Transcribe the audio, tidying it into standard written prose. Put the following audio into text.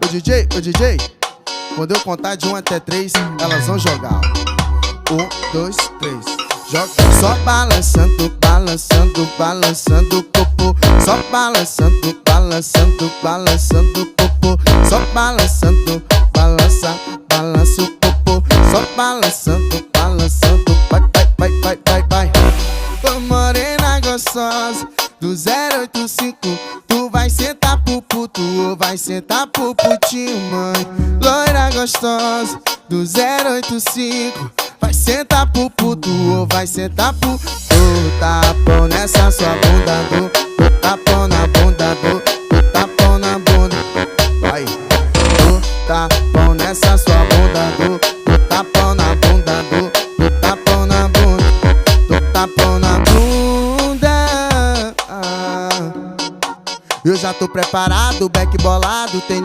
Ô DJ, quando eu contar de 1 até 3, elas vão jogar. 1, 2, 3, joga. Só balançando, balançando, balançando o popô. Só balançando, balançando, balançando o popô. Só balançando, balança, balança o popô. Só balançando, balançando, vai, vai, vai, vai, vai, vai. Ô morena gostosa do 085, tu vai sentar pro puto ou vai sentar pro putinho, mãe? Loira gostosa do 085, vai sentar pro puto ou vai sentar pro... Do tapão nessa sua bunda, do tapão na bunda, do tapão na bunda. Vai, do tapão nessa sua bunda, do tapão na bunda, do tapão na bunda, do tapão na bunda. Eu já tô preparado, back bolado, tem